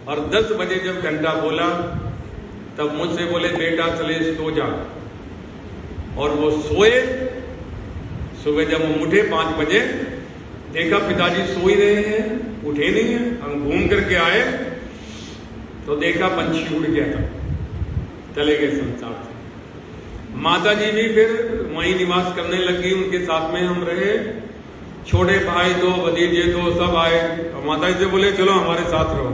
और 10 बजे जब घंटा बोला तब मुझसे बोले बेटा चले सो जा। और वो सोए। सुबह जब हम उठे 5 बजे देखा पिताजी सो ही रहे हैं, उठे नहीं है। हम घूम करके आए तो देखा पंछी उड़ गया था, चले गए संसार से। माता जी भी फिर वहीं निवास करने लगी, उनके साथ में हम रहे। छोटे भाई 2 भतीजे 2 सब आए। माता जी से बोले चलो हमारे साथ रहो।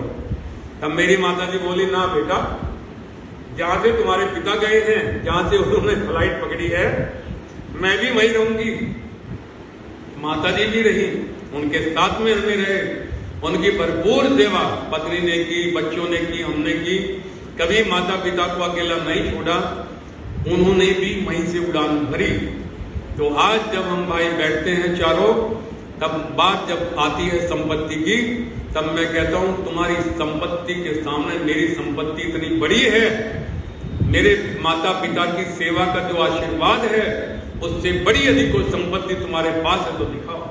तब मेरी माता जी बोली ना बेटा, जहां से तुम्हारे पिता गए हैं, जहां से उन्होंने फ्लाइट पकड़ी है, मैं भी वहीं रहूंगी। माता जी भी रही, उनके साथ में हमें रहे। उनकी भरपूर सेवा पत्नी ने की, बच्चों ने की, हमने की। कभी माता पिता को अकेला नहीं छोड़ा, उन्होंने भी वहीं से उड़ान भरी। तो आज जब हम भाई बैठते हैं चारों, तब बात जब आती है संपत्ति की, तब मैं कहता हूं तुम्हारी संपत्ति के सामने मेरी संपत्ति इतनी बड़ी है। मेरे माता पिता की सेवा का जो आशीर्वाद है, उससे बड़ी यदि कोई संपत्ति तुम्हारे पास है तो दिखाओ।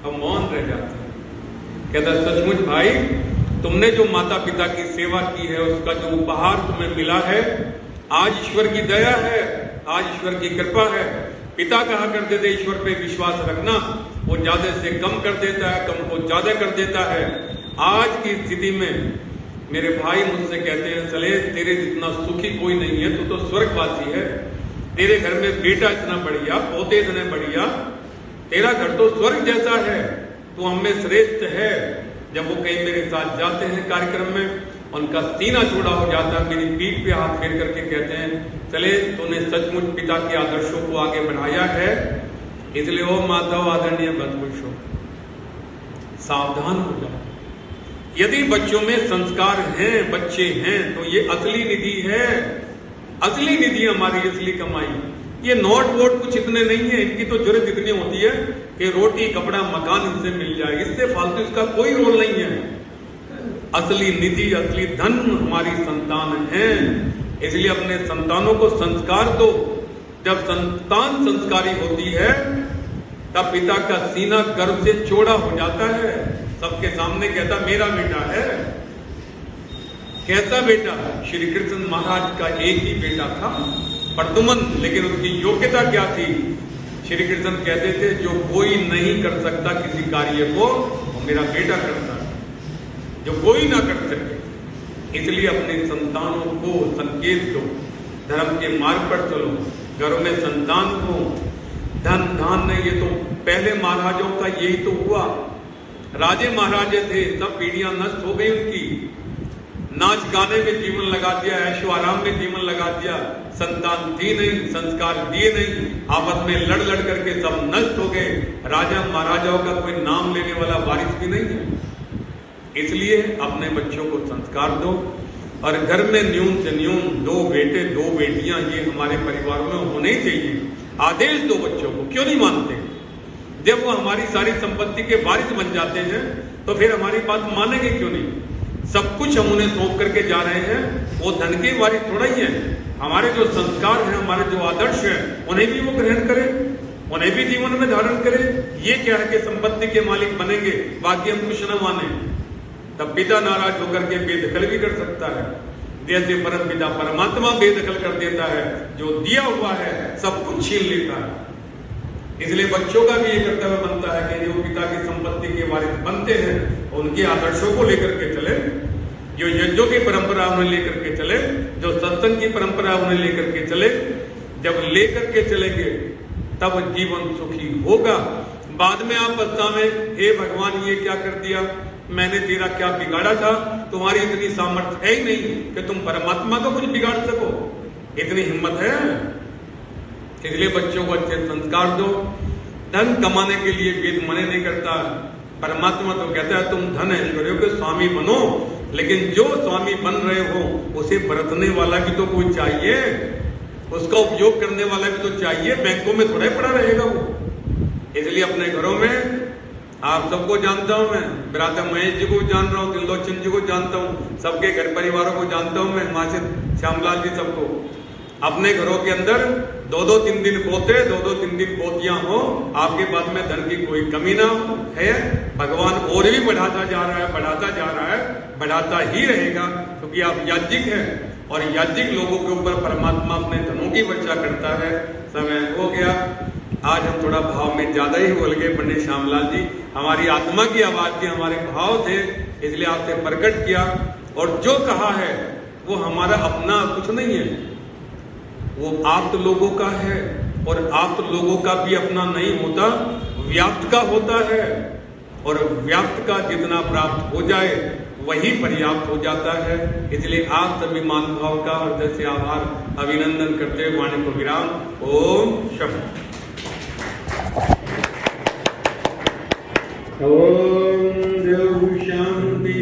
हम मौन रह जाते हैं। कहता सचमुच भाई, तुमने जो माता पिता की सेवा की है, उसका जो उपहार तुम्हें मिला है, आज ईश्वर की दया है, आज ईश्वर की कृपा है। पिता कहा करते थे ईश्वर पे विश्वास रखना, वो ज्यादा से कम कर देता है, कम को ज्यादा कर देता है। आज की स्थिति में मेरे भाई मुझसे कहते हैं चले तेरे जितना सुखी कोई नहीं है, तू तो स्वर्गवासी है। तेरे घर में बेटा इतना बढ़िया, पोते इतने बढ़िया, तेरा घर तो स्वर्ग जैसा है, तू हमें श्रेष्ठ है। जब वो कहीं मेरे साथ जाते हैं कार्यक्रम में, उनका सीना चौड़ा हो जाता है, मेरी पीठ पे हाथ फेर करके कहते हैं चले तूने सचमुच पिता के आदर्शों को आगे बढ़ाया है, इसलिए ओ माधव आदरणीय बदपुरुषों सावधान हो जाओ। यदि बच्चों में संस्कार हैं, बच्चे हैं, तो ये असली निधि है। असली निधि हमारी असली कमाई। ये नोट वोट कुछ इतने नहीं है, इनकी तो जरूरत इतनी होती है कि रोटी कपड़ा मकान इनसे मिल जाए, इससे फालतू इसका कोई रोल नहीं है। असली निधि असली धन हमारी संतान है, इसलिए अपने संतानों को संस्कार दो। जब संतान संस्कारी होती है तब पिता का सीना गर्व से चौड़ा हो जाता है, सबके सामने कहता मेरा बेटा है। कैसा बेटा? श्री कृष्ण महाराज का एक ही बेटा था, प्रद्युम्न, लेकिन उसकी योग्यता क्या थी? श्री कृष्ण कहते थे जो कोई नहीं कर सकता किसी कार्य को, वो मेरा बेटा करता है, जो कोई ना कर सके। इसलिए अपने संतानों को संकेत दो, धर्म के मार्ग पर चलो, घरों में संतान को धन धान ने, ये तो पहले महाराजों का यही तो हुआ। राजे महाराजे थे, सब पीढ़ियां नष्ट हो गई उनकी, नाच गाने में जीवन लगा दिया, ऐशो आराम में जीवन लगा दिया, संतान थी नहीं, संस्कार दिए नहीं, आपस में लड़ लड़ करके सब नष्ट हो गए। राजा महाराजाओं का कोई नाम लेने वाला वारिस भी नहीं है। इसलिए अपने बच्चों को संस्कार दो, और घर में न्यून से न्यून 2 बेटे 2 बेटियां ये हमारे परिवार में होने ही चाहिए। आदेश दो बच्चों को, क्यों नहीं मानते? जब वो हमारी सारी संपत्ति के वारिस बन जाते हैं तो फिर हमारी बात मानेंगे क्यों नहीं? सब कुछ हम उन्हें सौंप करके जा रहे हैं, वो धन के वारिस थोड़ा ही है। हमारे जो संस्कार हैं, हमारे जो आदर्श हैं, उन्हें भी वो ग्रहण करें, उन्हें भी जीवन में धारण करें। ये क्या है कि संपत्ति के मालिक बनेंगे, बाकी हम कुछ न माने, तब पिता नाराज होकर के बेदखल भी कर सकता है। जैसे परम पिता परमात्मा बेदखल कर देता है, जो दिया हुआ है सब कुछ छीन लेता है। इसलिए बच्चों का भी ये कर्तव्य बनता है कि जो पिता की संपत्ति के वारिस बनते हैं, उनके आदर्शों को लेकर के चले, जो यज्ञों की परंपरा उन्हें लेकर के चले, जो सत्संग की परंपरा उन्हें लेकर के चले। जब लेकर के चलेंगे तब जीवन सुखी होगा। बाद में आप पछतावे, हे भगवान ये क्या कर दिया, मैंने तेरा क्या बिगाड़ा था? तुम्हारी इतनी सामर्थ्य है ही नहीं कि तुम परमात्मा को कुछ बिगाड़ सको, इतनी हिम्मत है? इसलिए बच्चों को अच्छे संस्कार दो। धन कमाने के लिए वेद मना नहीं करता, परमात्मा तो कहता है तुम धन ऐश्वर्यों के स्वामी बनो, लेकिन जो स्वामी बन रहे हो उसे बरतने वाला भी तो कोई चाहिए, उसका उपयोग करने वाला भी तो चाहिए। बैंकों में थोड़ा ही पड़ा रहेगा वो। इसलिए अपने घरों में, आप सबको जानता हूं मैं, ब्राता महेश जी को जान रहा हूं, त्रिलोचन जी को जानता हूं, सबके घर परिवारों को जानता हूं मैं, माँ से श्यामलाल जी सबको। अपने घरों के अंदर 2-2 3 पोते 2-2 3 पोतियां हो, आपके पास में धन की कोई कमी ना है। भगवान और भी बढ़ाता जा रहा है, बढ़ाता जा रहा है, बढ़ाता ही रहेगा, क्योंकि आप याज्ञिक हैं और याज्ञिक लोगों के ऊपर परमात्मा अपने धनों की वर्षा करता है। समय हो गया, आज हम थोड़ा भाव में ज्यादा ही बोल गए पंडित श्यामलाल जी। हमारी आत्मा की आवाज थी, हमारे भाव थे, इसलिए आपसे प्रकट किया। और जो कहा है वो हमारा अपना कुछ नहीं है, वो आप्त लोगों का है, और आप्त लोगों का भी अपना नहीं होता, व्याप्त का होता है। और व्याप्त का जितना प्राप्त हो जाए वही पर्याप्त हो जाता है। इसलिए आप सभी महानुभाव का हृदय से आभार अभिनंदन करते हुए वाणी को विराम। ओम शम। ओम देव शांति।